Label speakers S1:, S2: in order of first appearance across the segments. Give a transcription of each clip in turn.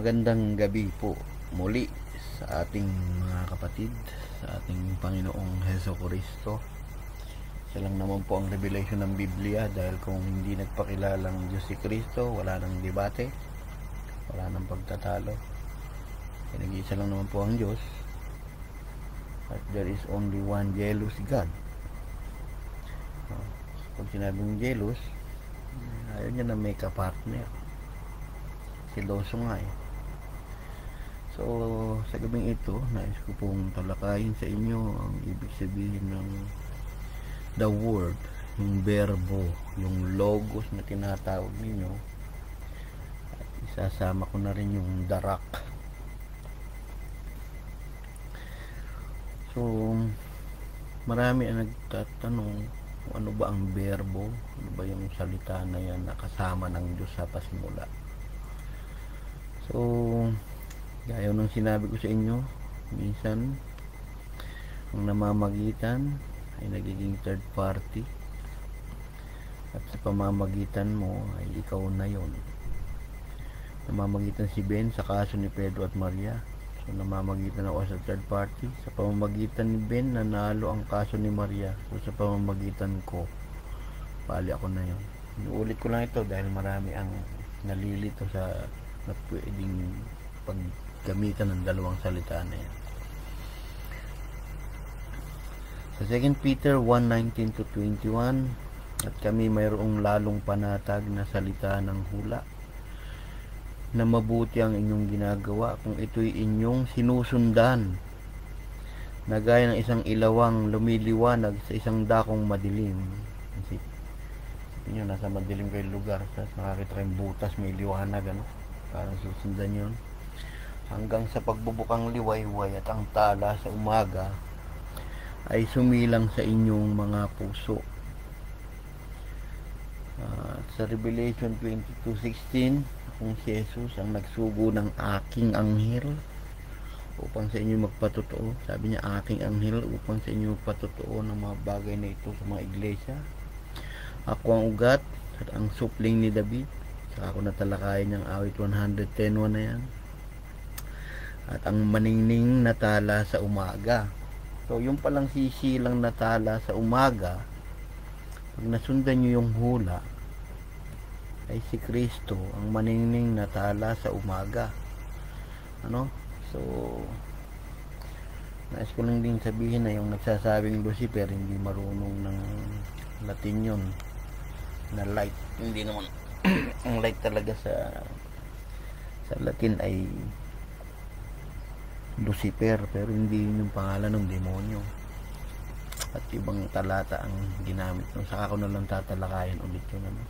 S1: Magandang gabi po muli sa ating mga kapatid, sa ating Panginoong Hesukristo. Siya lang naman po ang revelation ng Biblia, dahil kung hindi nagpakilalang Diyos si Kristo, wala nang debate, wala nang pagtatalo. Nag-iisa lang naman po ang Diyos, at there is only one jealous God. Pag sinabing jealous, ayaw niya na may kapartner. Siloso nga eh. So, sa gabing ito, nais ko pong talakayin sa inyo ang ibig sabihin ng the word, yung verbo, yung logos na tinatawag ninyo. At isasama ko na rin yung darak. So, marami ang nagtatanong kung ano ba ang verbo, ano ba yung salita na yan na kasama ng Diyos sa pasimula. So, gaya ng sinabi ko sa inyo, minsan ang namamagitan ay nagiging third party, at sa pamamagitan mo ay ikaw na yon. Namamagitan si Ben sa kaso ni Pedro at Maria, so namamagitan ako sa third party. Sa pamamagitan ni Ben, nanalo ang kaso ni Maria, so sa pamamagitan ko, pali ako na yon. Inuulit ko lang ito dahil marami ang nalilito sa na pwedeng paggamitan ng dalawang salita na yan. Sa 2 Peter 1:19-21, at kami mayroong lalong panatag na salita ng hula, na mabuti ang inyong ginagawa kung ito'y inyong sinusundan, na gaya ng isang ilawang lumiliwanag sa isang dakong madilim. Isipin nyo, nasa madilim kayo lugar, tapos nakakita kayong butas, may liwanag, ano? Parang susundan yun hanggang sa pagbubukang liwayway, at ang tala sa umaga ay sumilang sa inyong mga puso. Sa Revelation 22:16, kung si Jesus ang nagsugo ng aking anghel upang sa inyo magpatotoo, sabi niya aking anghel upang sa inyo magpatotoo ng mga bagay na ito sa mga iglesia. Ako ang ugat at ang supling ni David. Saka ako natalakayin ng awit 110:1 na yan. At ang maningning na tala sa umaga. So yung palang sisilang na tala sa umaga, pag nasundan nyo yung hula, ay si Kristo ang maningning na tala sa umaga. Ano? So nais ko lang din sabihin na yung nagsasabing Lucifer, hindi marunong ng Latin yun, na light. Hindi naman ang light talaga sa Latin ay Lucifer, pero hindi yun yung pangalan ng demonyo, at ibang talata ang ginamit. Saka ko na lang tatalakayin ulit yun, ano?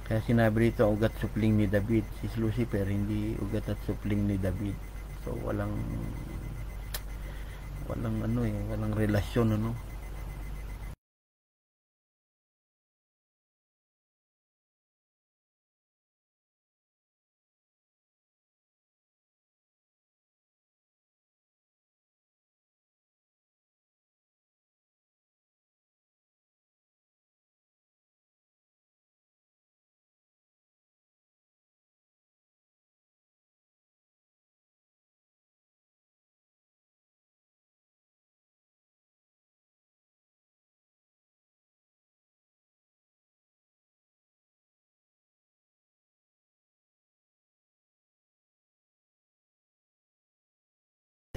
S1: Kaya sinabi rito ugat supling ni David. Si Lucifer hindi ugat at supling ni David. So walang walang relasyon, ano?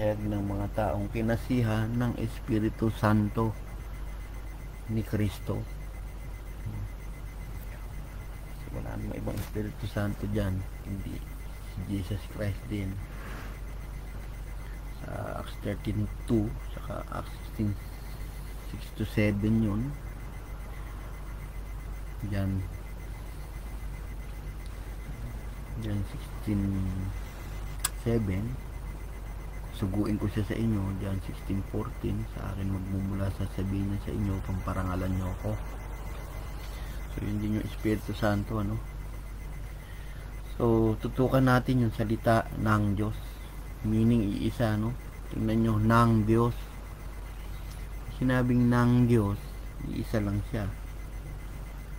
S1: Ng mga taong kinasihan ng Espiritu Santo ni Kristo. So, wala namang ibang Espiritu Santo dyan, hindi si Jesus Christ din. Sa Acts 13:2, saka Acts 16:6-7 yun. Dyan 16:7, suguin ko siya sa inyo. Diyan 16:14, sa akin magmumula sasabihin niya sa inyo, pamparangalan niyo ako. So yun din yung Espiritu Santo, ano? So tutukan natin yung salita ng Diyos, meaning iisa, no? Tingnan nyo, ng Diyos. Sinabing ng Diyos, iisa lang siya.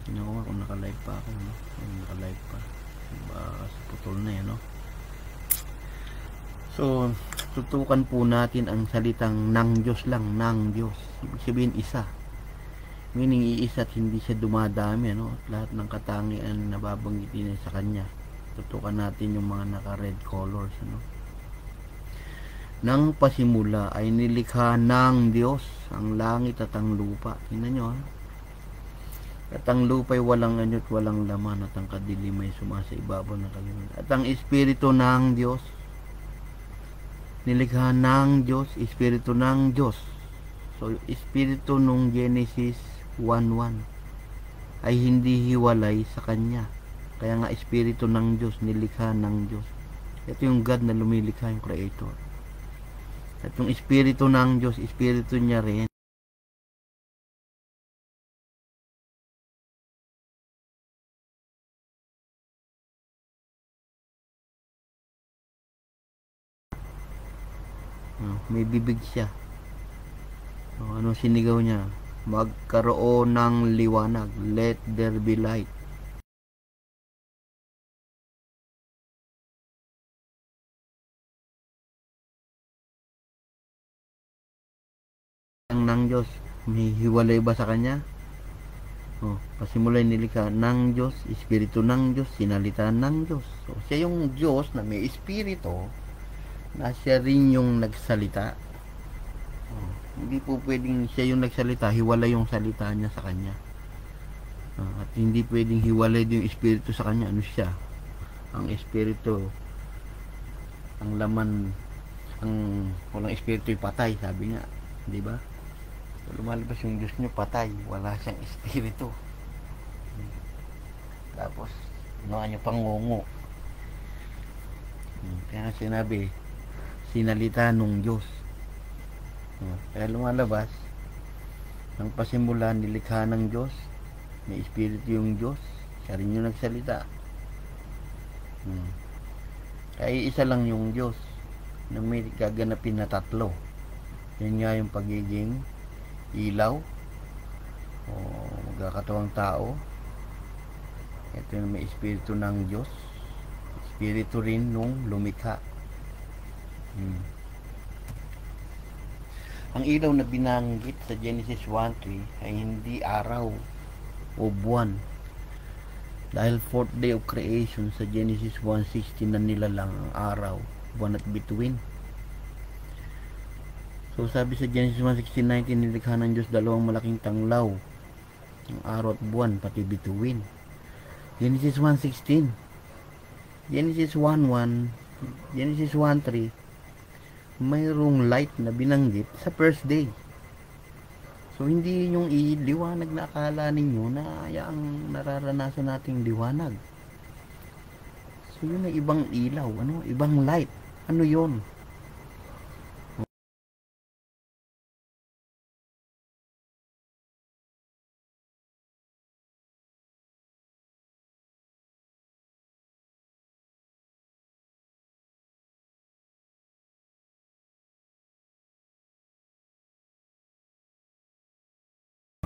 S1: Tingnan ko nga kung nakalive pa ako, no? Kung nakalive pa, baka putol na yan, no? So, tutukan po natin ang salitang ng Diyos lang, ng Diyos. Ibig sabihin isa. Meaning iisa at hindi siya dumadami, ano? At lahat ng katangian na babanggitin niya sa Kanya. Tutukan natin yung mga naka-red colors, ano? Nang pasimula ay nilikha ng Diyos ang langit at ang lupa. Tingnan nyo, ha? At ang lupa'y walang anyo't walang laman, at ang kadilim ay sumasa ibabaw ng kalimutan. At ang Espiritu ng Diyos, nilikha ng Diyos, Espiritu ng Diyos. So, Espiritu nung Genesis 1:1 ay hindi hiwalay sa Kanya. Kaya nga, Espiritu ng Diyos, nilikha ng Diyos. Ito yung God na lumilikha, yung Creator. At yung Espiritu ng Diyos, Espiritu niya rin. May bibig siya. Ano sinigaw niya? Magkaroon ng liwanag. Let there be light. Ang ng Diyos, may hiwalay ba sa Kanya? Pasimula nilikha ng Diyos, Espiritu ng Diyos, sinalita ng Diyos. So, siya yung Diyos na may Espiritu, na siya rin yung nagsalita. Hindi po pwedeng siya yung nagsalita, hiwalay yung salita niya sa Kanya. At hindi pwedeng hiwalay din yung Espiritu sa Kanya. Ano siya? Ang Espiritu, ang laman, ang walang Espiritu yung patay, sabi nga, di ba? So, lumalabas yung Diyos niyo patay, wala siyang Espiritu. Tapos ginawa niyo pangungo. Kaya sinabi, sinalita nung Diyos. Kaya lumalabas, nang pasimula nilikha ng Diyos, may Espiritu yung Diyos, siya rin yung nagsalita. Kaya isa lang yung Diyos na may gaganapin na tatlo. Yan nga yung pagiging ilaw o magkakatawang tao. Ito yung may Espiritu ng Diyos, Espiritu rin nung lumikha. Ang ilaw na binanggit sa Genesis 1:3 ay hindi araw o buwan, dahil fourth day of creation sa Genesis 1:16 na nilalang ang araw, buwan at bituin. So sabi sa Genesis 1:16-19, nilikha ng Diyos dalawang malaking tanglaw, ang araw at buwan, pati bituin. Genesis 1:16, Genesis 1:1, Genesis 1:3, mayroong light na binanggit sa first day. So hindi yung liwanag na akala ninyo na ang nararanasan nating liwanag. So yun ay ibang ilaw, ibang light. Ano yun?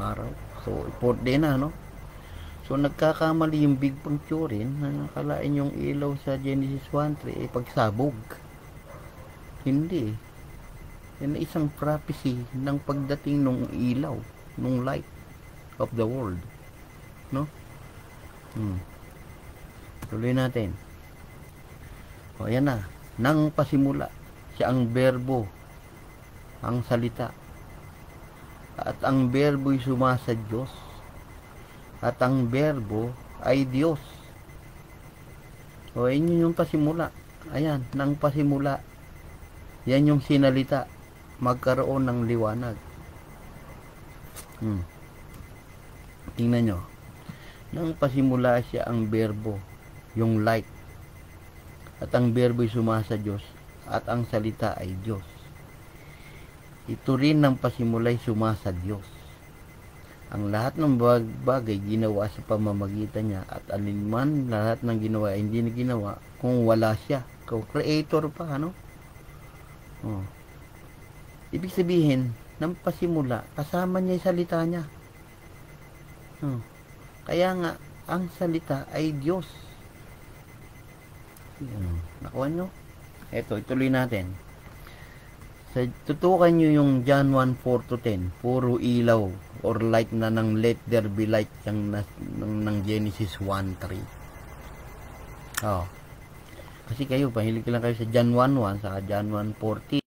S1: Araw. So, fourth day na, So, nagkakamali yung Big Bang Theory na nakalain yung ilaw sa Genesis 1:3 ay pagsabog. Hindi. Yan ay isang prophecy ng pagdating ng ilaw, ng light of the world. Tuloy natin. Ayan na. Nang pasimula, siya ang berbo, ang salita. At ang berbo'y sumasa Diyos. At ang berbo ay Diyos. Yun yung pasimula. Ayan, nang pasimula. Yan yung sinalita. Magkaroon ng liwanag. Tingnan nyo. Nang pasimula siya ang berbo, yung light. At ang berbo'y sumasa Diyos. At ang salita ay Diyos. Ito rin ng pasimulay sumasa Diyos. Ang lahat ng bagay ginawa sa pamamagitan niya, at alinman lahat ng ginawa ay hindi na ginawa kung wala siya. Kung creator pa, Ibig sabihin, ng pasimula, kasama niya yung salita niya. Kaya nga, ang salita ay Diyos. Nakuha nyo? Eto, ituloy natin. Tutukan nyo yung John 1:4 to 10. Puro ilaw or light na ng let there be light ng Genesis 1:3. Oh. Kasi kayo, pahilig lang kayo sa John 1:1 sa John 1:14.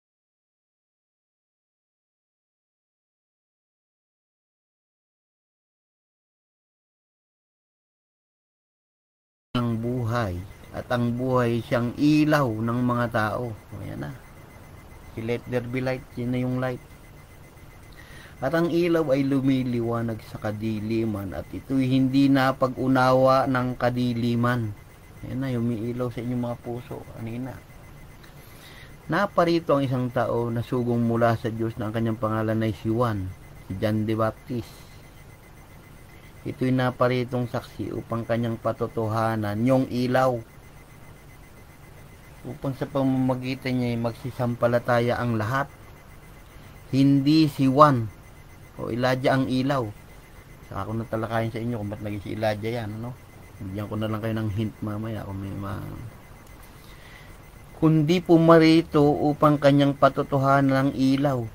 S1: Ang buhay. At ang buhay siyang ilaw ng mga tao. Ayan na. Si let there be light, yun na yung light. At ang ilaw ay lumiliwanag sa kadiliman at ito'y hindi na pag-unawa ng kadiliman. Ayan na, umiilaw sa inyong mga puso. Anina. Naparito ang isang tao na sugong mula sa Diyos na ang kanyang pangalan ay si Juan, si John the Baptist. Ito'y naparitong saksi upang kanyang patotohanan yung ilaw. Upang sa pamamagitan niya ay magsisampalataya ang lahat. Hindi si Juan o Elijah ang ilaw. Saka ko natalakayin sa inyo kung ba't naging si Elijah yan, ano? Bigyan ko na lang kayo ng hint mamaya kung may kundi pumarito upang kanyang patotohanan ng ilaw.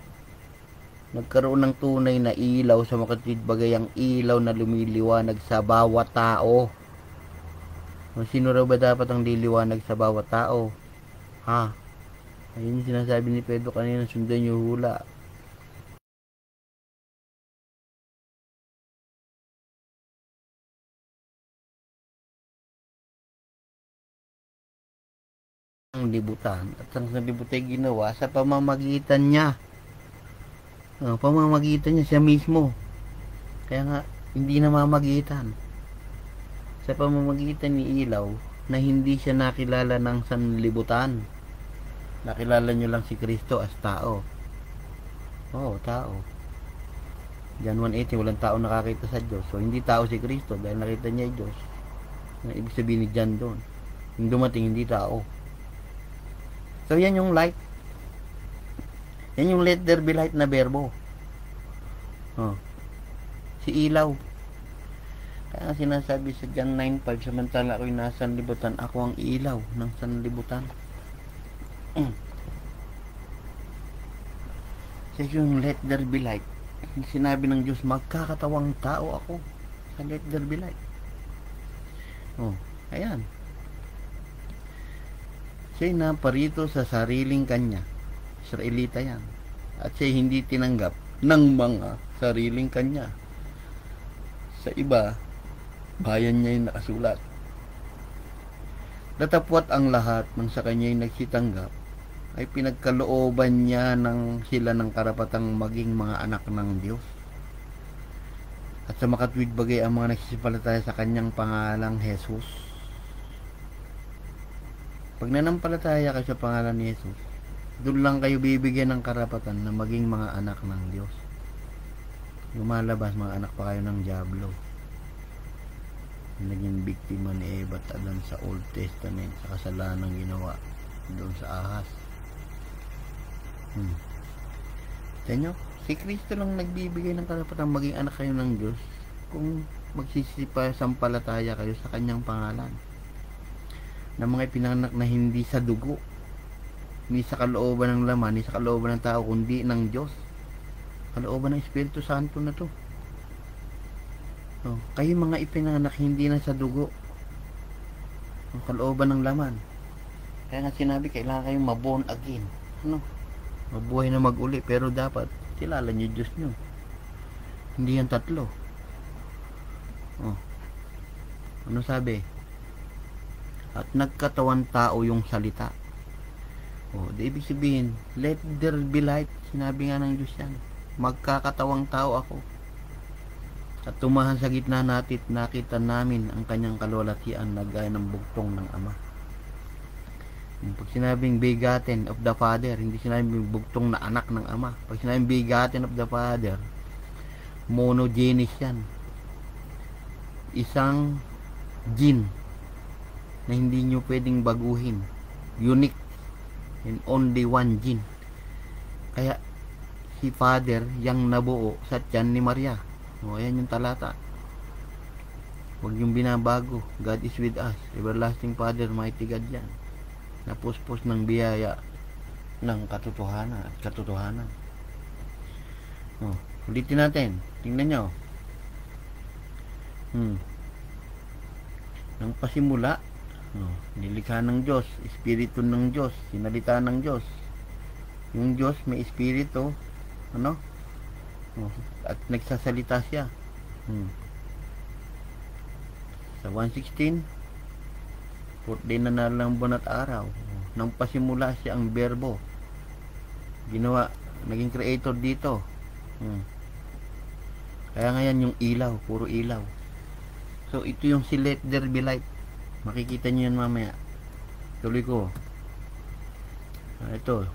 S1: Nagkaroon ng tunay na ilaw sa makatwid bagay ang ilaw na lumiliwanag sa bawat tao. Sino raw ba dapat ang liliwanag sa bawat tao? Ha? Ayun yung sinasabi ni Pedro kanina, sundan yung hula. Ang libutan at ang libutan ay ginawa sa pamamagitan niya. Pamamagitan niya siya mismo. Kaya nga, hindi na mamagitan. Sa pamamagitan ni ilaw na hindi siya nakilala ng sanlibutan. Nakilala nyo lang si Kristo as tao. Oo, tao. John 1:18, walang tao nakakita sa Diyos. So, hindi tao si Kristo dahil nakita niya yung Diyos. Ang ibig sabihin ni John doon. Yung dumating, hindi tao. So, yan yung light. Yan yung let there be light na verbo. Si ilaw. Kaya sinasabi sa John 9:5, samantala ako'y nasa sanlibutan, ako ang ilaw ng sanlibutan. Sa yung let there be light, sinabi ng Diyos, magkakatawang tao ako sa let there be light. Ayan. Siya'y naparito sa sariling kanya. Israelita yan. At siya'y hindi tinanggap ng mga sariling kanya. Sa iba, bayan niya yung nakasulat. Datapwat ang lahat ng sa kanya'y nagsitanggap ay pinagkalooban niya ng sila ng karapatang maging mga anak ng Diyos. At sa makatwid bagay ang mga nagsisipalataya sa kanyang pangalang Jesus. Pag nanampalataya kayo sa pangalan ni Jesus, doon lang kayo bibigyan ng karapatan na maging mga anak ng Diyos. Lumalabas, mga anak pa kayo ng Diablo. Naging biktima ni Eva at Adan sa Old Testament sa kasalanang ginawa doon sa ahas. Tanyo, si Kristo lang nagbibigay ng karapatan maging anak kayo ng Diyos kung magsisipasampalataya kayo sa kanyang pangalan. Na mga ipinanganak na hindi sa dugo, hindi sa kalooban ng laman, hindi sa kalooban ng tao, kundi ng Diyos. Kalooban ng Espiritu Santo na to. Kayo mga ipinanganak hindi na sa dugo, ang kalooban ng laman. Kaya nga sinabi, kailangan kayong maborn again. Mabuhay na mag-uli, pero dapat kilala niyo Diyos niyo. Hindi yan tatlo. Ano sabi? At nagkatawan tao yung salita. Ibig sabihin, let there be light. Sinabi nga ng Diyos yan. Magkakatawang tao ako. At tumahan sa gitna natin, nakita namin ang kanyang kalwalhatian na gaya ng bugtong ng Ama. Pag sinabing begotten of the Father, hindi sinabing bugtong na anak ng Ama. Pag sinabing begotten of the Father, monogenes yan. Isang gene na hindi nyo pwedeng baguhin. Unique and only one gene. Kaya si Father yang nabuo sa tiyan ni Maria. Ayan yung talata. Huwag yung binabago. God is with us. Everlasting Father, mighty God yan. napuspos ng biyaya ng katotohanan. Ulitin natin, tingnan nyo. Nang pasimula, nilikha ng Diyos, espiritu ng Diyos, sinalita ng Diyos. Yung Diyos may espiritu, at nagsasalita siya. Sa 1:16, fourth day na nalang buwan at araw. Nang pasimula siya ang berbo. Ginawa, naging creator dito. Kaya ngayon yung ilaw, puro ilaw. So ito yung si Let There Be Light. Makikita nyo yan mamaya. Tuloy ko. Ito.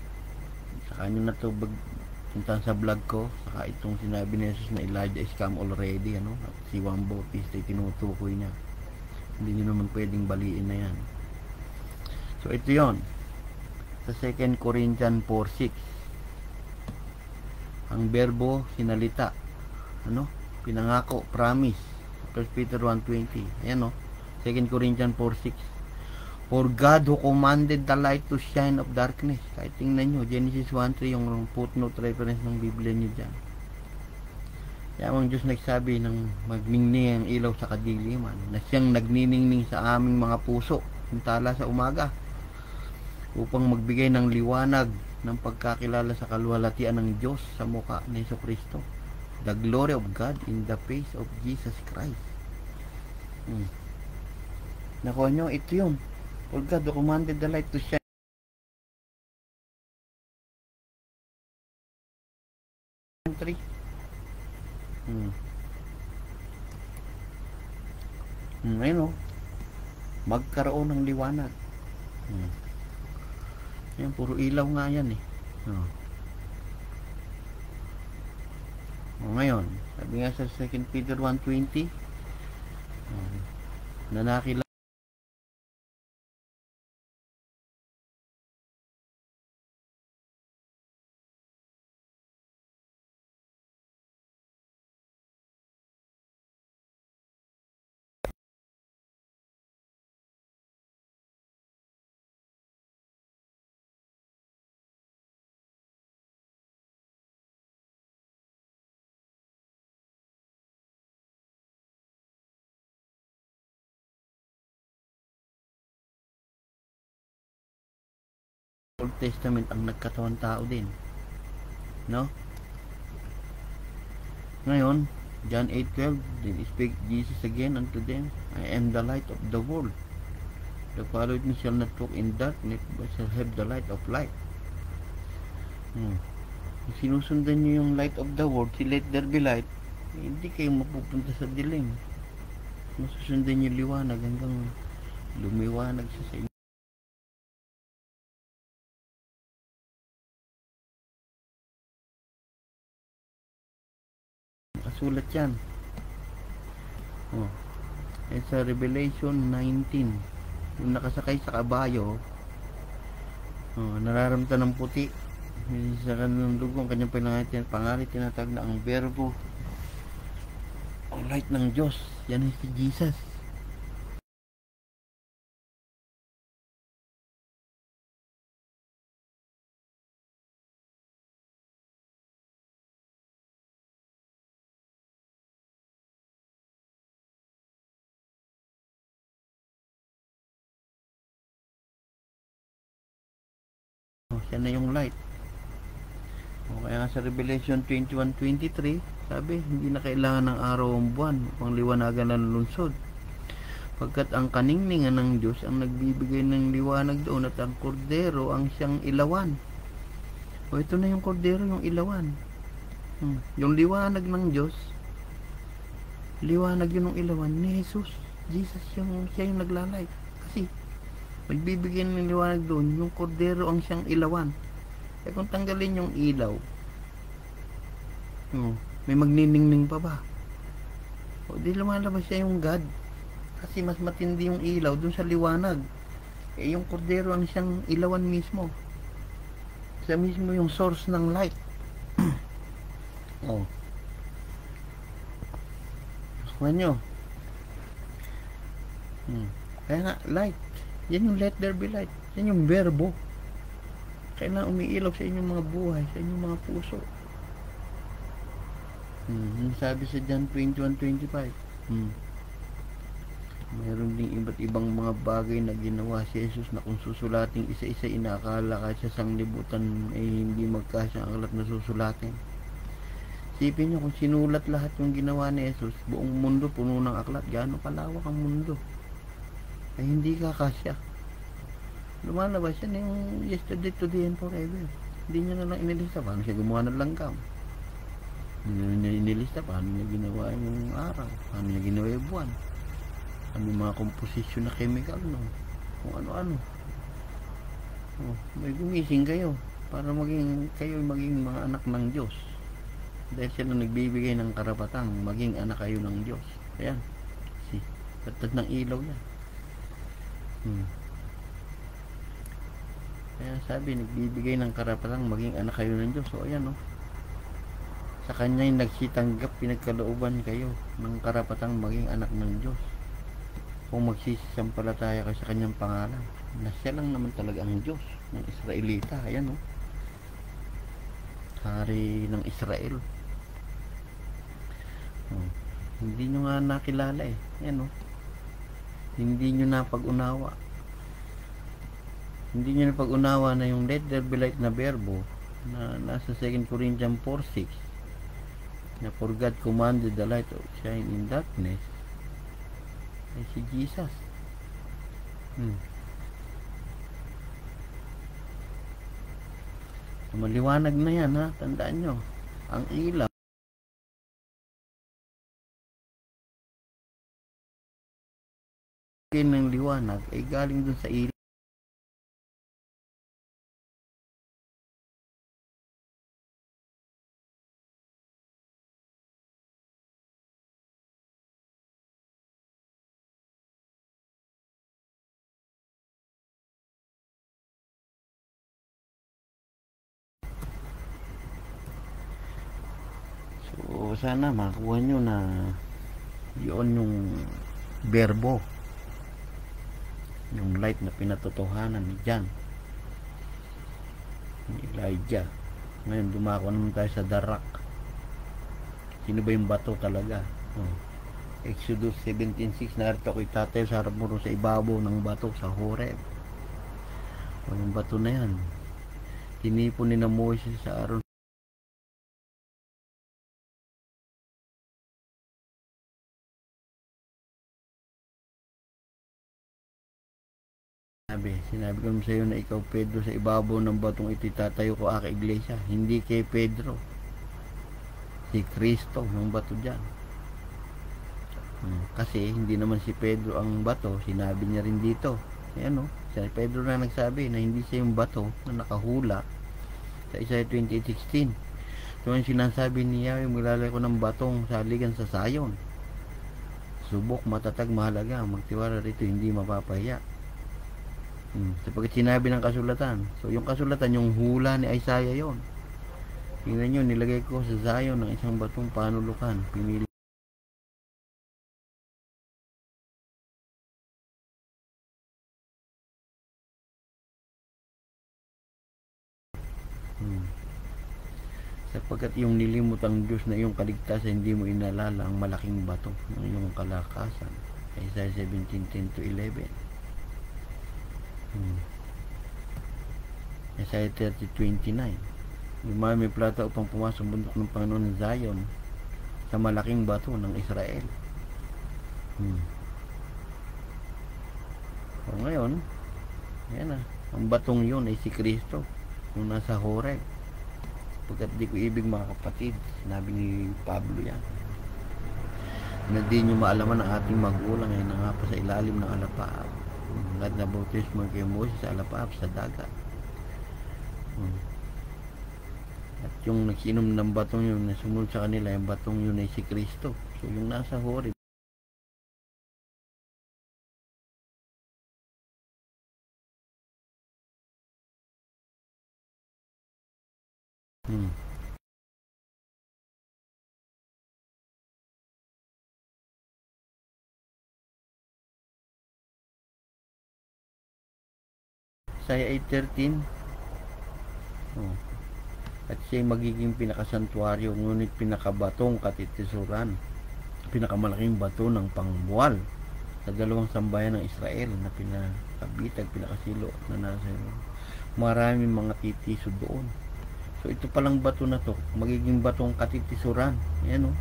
S1: Saka nyo na ito puntahan sa vlog ko. Saka itong sinabi ni Jesus na Elijah is come already. Si Juan Bautista tinutukoy niya. Hindi nyo naman pwedeng baliin na yan. So ito yon. Sa 2 Corinthians 4:6. Ang berbo sinalita. Pinangako, promise. 1 Peter 1:20. Ayan 2 Corinthians 4:6. For God who commanded the light to shine of darkness. Kahit tingnan nyo, Genesis 1:3 yung footnote reference ng Biblia nyo dyan. Kaya ang Diyos nagsabi ng magningning ang ilaw sa kadiliman, na siyang nagniningning sa aming mga puso, hintala sa umaga, upang magbigay ng liwanag ng pagkakilala sa kaluwalhatian ng Diyos sa mukha ni Jesucristo. The glory of God in the face of Jesus Christ. Nakuha nyo, ito yun. For God who commanded the light to shine. Ayun magkaroon ng liwanag. Yan, puro ilaw nga yan ngayon, sabi nga sa 2 Peter 1:20, na nakilala Old Testament ang nagkatawang tao din, ngayon John 8:12, then speak Jesus again unto them, I am the light of the world, the followed me shall not walk in darkness but shall have the light of life. Sinusundan nyo yung light of the world, si Let There Be Light, hindi kayo mapupunta sa dilim. Masusundan nyo liwanag hanggang lumiwanag siya sa inyo. Sulat yan. Sa Revelation 19, yung nakasakay sa kabayo, nararamdaman ng puti sa kanyang dugo, ang kanyang pangalit tinatag na ang verbo, ang light ng Diyos. Yan ay si Jesus. Siya na yung light. Kaya sa Revelation 21:23, sabi, hindi na kailangan ng araw o buwan upang liwanagan ng lungsod, pagkat ang kaningningan ng Diyos ang nagbibigay ng liwanag doon, at ang kordero ang siyang ilawan. Ito na yung kordero, yung ilawan. Yung liwanag ng Diyos, liwanag yun ng ilawan ni Jesus. siya yung naglalay. Kasi magbibigay ng liwanag doon, yung kordero ang siyang ilawan. Kung tanggalin yung ilaw, may magniningning pa ba? O di lumalabas siya yung God. Kasi mas matindi yung ilaw dun sa liwanag. Yung kordero ang siyang ilawan mismo. Siya mismo yung source ng light. Kuha nyo. Kaya nga, light. Yan yung let there be light. Yan yung verbo. Kailangan umiilaw sa inyong mga buhay, sa inyong mga puso. Yung sabi sa John 21:25. Mayroon ding iba't ibang mga bagay na ginawa si Jesus na kung susulating isa-isa, inakala kahit sa sanglibutan ay hindi magkasya ang aklat na susulatin. Isipin nyo kung sinulat lahat yung ginawa ni Jesus, buong mundo puno ng aklat, gaano kalawak ang mundo, ay hindi kakasya. Lumalabas yan yung yesterday, today, and forever. Hindi niya na lang inilista paano siya gumawa ng langgam. Hindi niya inilista paano niya ginawa yung araw, paano niya ginawa yung buwan, ano yung mga komposisyon na chemical, no? Kung ano-ano. May gumising kayo para kayo maging mga anak ng Diyos. Dahil sila nagbibigay ng karapatang maging anak kayo ng Diyos. Ayan. Tatad ng ilaw yan. Kaya sabi, nagbibigay ng karapatang maging anak kayo ng Diyos. So ayan, no? Sa kanya yung nagsitanggap, pinagkalooban kayo ng karapatang maging anak ng Diyos. Kung magsisisampalataya kayo sa kanyang pangalan, na siya lang naman talaga ang Diyos ng Israelita. Ayan, no? Hari ng Israel. Hindi nyo nga nakilala eh. Ayan, no? Hindi nyo napag-unawa. Hindi nyo napag-unawa na yung let there be light na verbo na nasa 2 Corinthians 4:6, na for God commanded the light to shine in darkness, ay si Jesus. Maliwanag na yan, ha? Tandaan nyo, ang ilaw ng liwanag ay galing dun sa ilaw. So sana makuha nyo na yun yung verbo, yung light na pinatotohanan ni John, ni Elijah. Ngayon dumako naman tayo sa darak. Sino ba yung bato talaga? Exodus 17:6, narito ako'y tatayo sa harap mo sa ibabaw ng bato sa Horeb. Yung bato na yan, tinipon ni na Moses sa Aaron. Sinabi ko sa iyo na ikaw, Pedro, sa ibabaw ng batong ito tatayo ko aking iglesia. Hindi kay Pedro, si Kristo yung bato dyan. Kasi hindi naman si Pedro ang bato, sinabi niya rin dito. Ayan, no? Si Pedro na nagsabi na hindi siya yung bato na nakahula sa Isaiah 28:16. So yung sinasabi niya, yung maglalagay ko ng batong saligan sa Sayon. Subok, matatag, mahalaga, magtiwala rito, hindi mapapahiya. Sapagkat sinabi ng kasulatan. So yung kasulatan, yung hula ni Isaiah yon. Tingnan nyo, nilagay ko sa Zion ng isang batong panulukan. Pinili. Sapagkat yung nilimot ang Diyos na iyong kaligtasan, hindi mo inalala ang malaking bato ng iyong kalakasan. Isaiah 17:10-11. Isaiah 30:29. May plata upang pumasok bundok ng Panginoon ng Zion sa malaking bato ng Israel. O ngayon, yan na. Ang batong yun ay si Kristo, yung nasa Horeb. Pagkat di ko ibig, mga kapatid, sinabi ni Pablo yan, na di nyo maalaman ang ating magulang ay nangapa sa ilalim ng alapaap. Lahat na bautismo kay Moses sa alapaap sa dagat. At yung nagsinom ng batong yun na sumunod sa kanila, yung batong yun ay si Kristo. So yung nasa Horeb, Isaiah 8:13. Oh. At siya magiging pinakasantuaryo, ngunit pinakabatong katitisuran, pinakamalaking bato ng pangbuwal sa dalawang sambayan ng Israel na pinakabitag, pinakasilo na nasa maraming mga titiso doon. So ito palang bato na to, magiging batong katitisuran. Ayan o.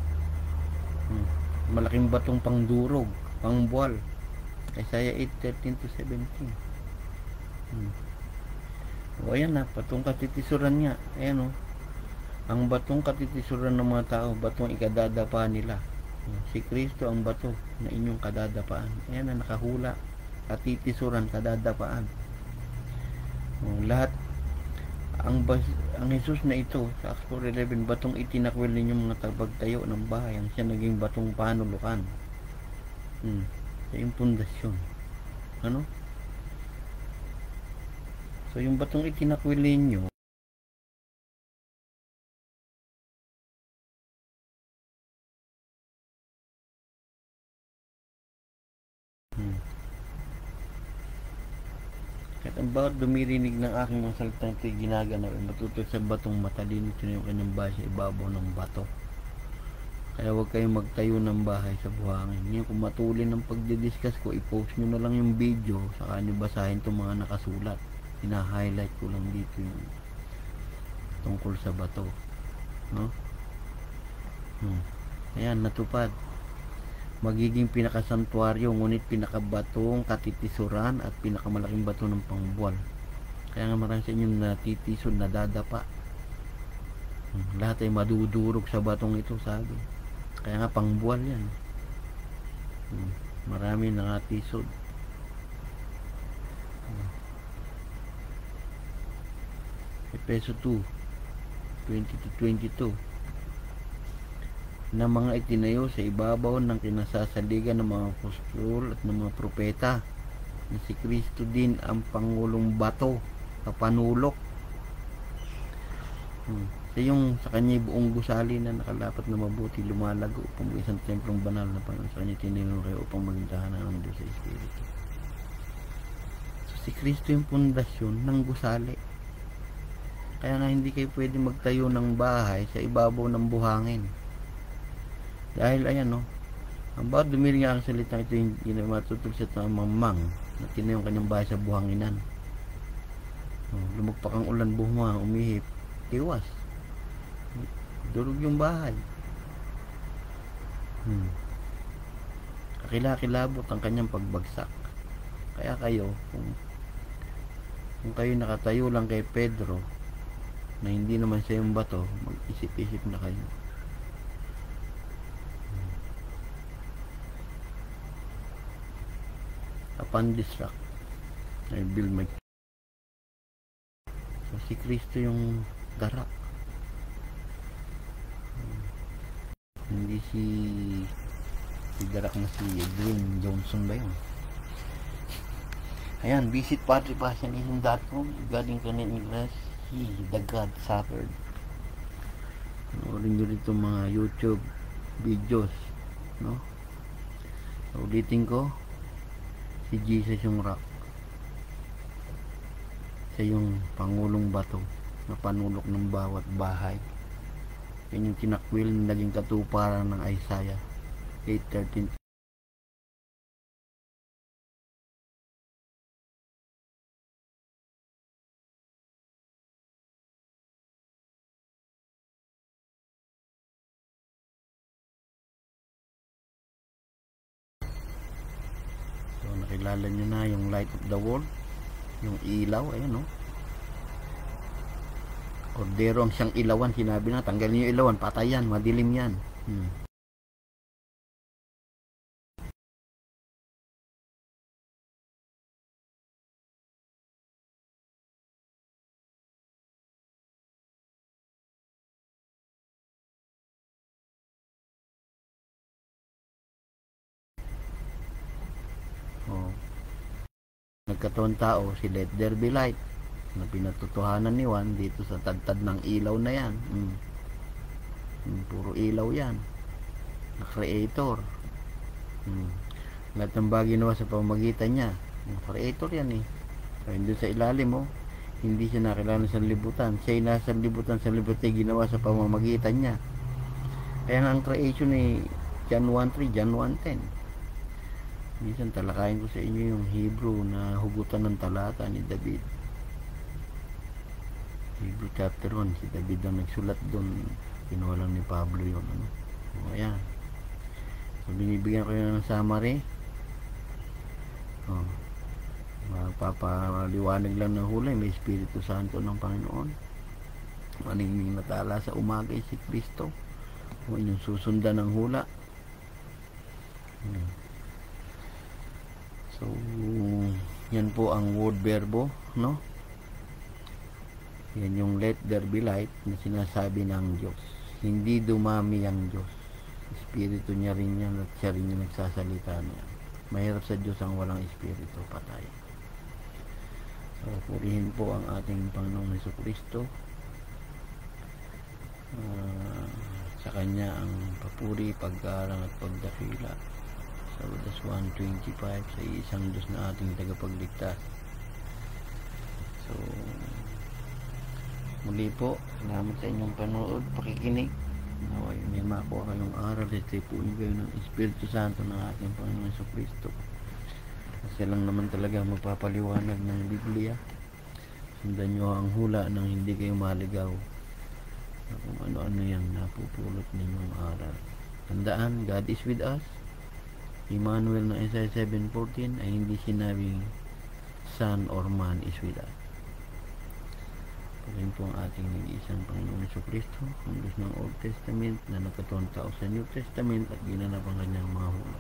S1: Malaking batong pangdurog, pangbuwal. Isaiah 8:13-17. O ayan na, batong katitisuran nga. Ayan o. Ang batong katitisuran ng mga tao, batong ikadadapaan nila. Si Kristo ang bato na inyong kadadapaan. Ayan na, nakahula. Katitisuran, kadadapaan. Lahat, ang Jesus na ito, sa Acts 4:11, batong itinakwil ninyong mga tagapagtayo ng bahay, ang siya naging batong panulukan. Sa yung pundasyon. Ano? So yung batong itinakwil ninyo, at ang bawat dumirinig ng aking mga salitang ito'y ginaganaw ay matutol sa batong matalino yung kanyang bahay sa ibabaw ng bato. Kaya huwag kayong magtayo ng bahay sa buhangin. Ngayon kung matulin ng pagdidiscuss ko, i-post nyo na lang yung video, saka nyo basahin itong mga nakasulat. Ina-highlight ko lang dito yung tungkol sa bato, no? Ayan, natupad. Magiging pinakasantuaryo, ngunit pinakabatong katitisuran at pinakamalaking bato ng pangbuwal. Kaya nga marami sa inyong natitisod, nadadapa. Lahat ay madudurog sa batong ito, sabi. Kaya nga pangbuwal yan. Marami nakatisod. Efeso 2:20-22. Na mga itinayo sa ibabaw ng kinasasaligan ng mga apostol at ng mga propeta, na si Kristo din ang pangulong bato na panulok. Siya yung sa kanya buong gusali na nakalapat na mabuti, lumalago upang isang templong banal na Panginoon sa kanya tinanong kayo upang maging tahanan ng Diyos sa Espiritu. So si Kristo yung pundasyon ng gusali. Kaya nga hindi kayo pwede magtayo ng bahay sa ibabaw ng buhangin. Dahil ayan no, ang bawat dumiring ang salita ito yung matutol sa tamang na tinayong kanyang bahay sa buhanginan. Lumagpak ang ulan, buhangin, umihip, iwas, durog yung bahay. Kakilakilabot ang kanyang pagbagsak. Kaya kayo, kung kayo nakatayo lang kay Pedro na hindi naman siya yung bato, mag-isip-isip na kayo. Upon this rock I build my. So si Kristo yung darak, hindi si darak na si Dwayne Johnson ba yun? Ayan, visit patripassionism.com. Galing ka na English, the God suffered. Panoorin nyo rito mga YouTube videos, no? Ulitin ko, si Jesus yung rock, siya yung pangulong bato na panulok ng bawat bahay. Yan yung tinakwil na naging katuparan ng Isaiah 8:13. Nakilala nyo na yung light of the world, yung ilaw, ayan no. Kordero ang siyang ilawan, sinabi na tanggalin nyo yung ilawan, patay yan, madilim yan. Nagkataon tao, si Let There Be Light na pinatutuhanan ni Juan dito sa tagtad ng ilaw na yan. Puro ilaw yan na creator. Lahat ng bagay nawa sa pamamagitan niya, yung creator yan eh. So, hindi sa ilalim mo, hindi siya nakilala sa libutan. Siya ay nasa libutan, sa libutan ginawa sa pamamagitan niya. Kaya nga ang creation ay John 1:3, John 1:10. Minsan talakayin ko sa inyo yung Hebrew na hugutan ng talata ni David. Hebrew chapter 1, si David ang nagsulat doon. Kinuha lang ni Pablo yun. Ano? O, ayan. So, binibigyan ko yun ng summary. O, magpapaliwanag lang ng hulay. May Espiritu Santo ng Panginoon. Maningning natala sa umaga si Kristo. O, inyong susundan ng hula. So, yan po ang word verbo, no? Yan yung let there be light na sinasabi ng Diyos. Hindi dumami ang Diyos. Espiritu niya rin yan at siya rin yung nagsasalita niya. Mahirap sa Diyos ang walang espiritu, patay. So, purihin po ang ating Panginoong Jesucristo. Sa Kanya ang papuri, paggalang at pagdakila. Sa Judas 1:25, sa isang Diyos na ating tagapagligtas. So, muli po, salamat sa inyong panood, pakikinig. Naway may makuha kayong aral at tipuin kayo ng Espiritu Santo ng ating Panginoon Jesucristo. Kasi lang naman talaga magpapaliwanag ng Biblia. Sundan nyo ang hula nang hindi kayo maligaw na kung ano-ano yung napupulot ninyong aral. Tandaan, God is with us. Emmanuel na Isaiah 7:14 ay hindi sinabing son or man is with us. Rin po ang ating nag-iisang Panginoon Jesucristo, ang Diyos ng Old Testament na nagkatuwang tao sa New Testament at ginanap ang kanyang mga hula.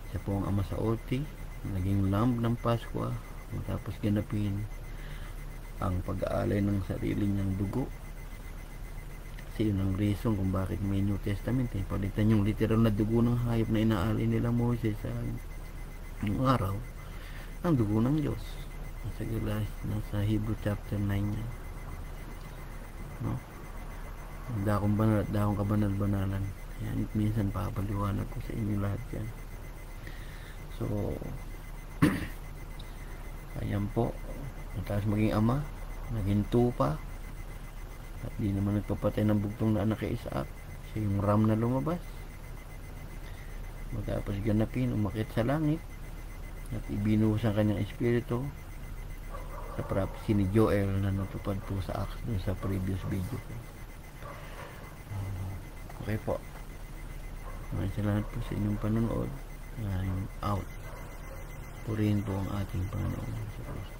S1: Siya po ang Ama sa OT, naging lamb ng Paskwa matapos ganapin ang pag-aalay ng sarili niyang dugo. Kasi yun ang reason kung bakit may New Testament. Palitan yung literal na dugo ng hayop na inaalay nila Moses sa yung araw, ang dugo ng Diyos. Nasa Hebrew chapter 9 yan, no? Dakong banal at dakong kabanal-banalan. Yan, minsan papaliwanag ko sa inyo lahat yan. So ayan po, matapos maging ama, naging tupa, at di naman nagpapatay ng bugtong na anak kay Isaac. Siya yung ram na lumabas, matapos ganapin, umakit sa langit at ibinuhos ang kanyang espiritu sa prophecy ni Joel na natupad po sa Acts dun sa previous video ko. Okay po, maraming salamat po sa inyong panonood. I'm out. Purihin po ang ating Panginoon sa Kristo.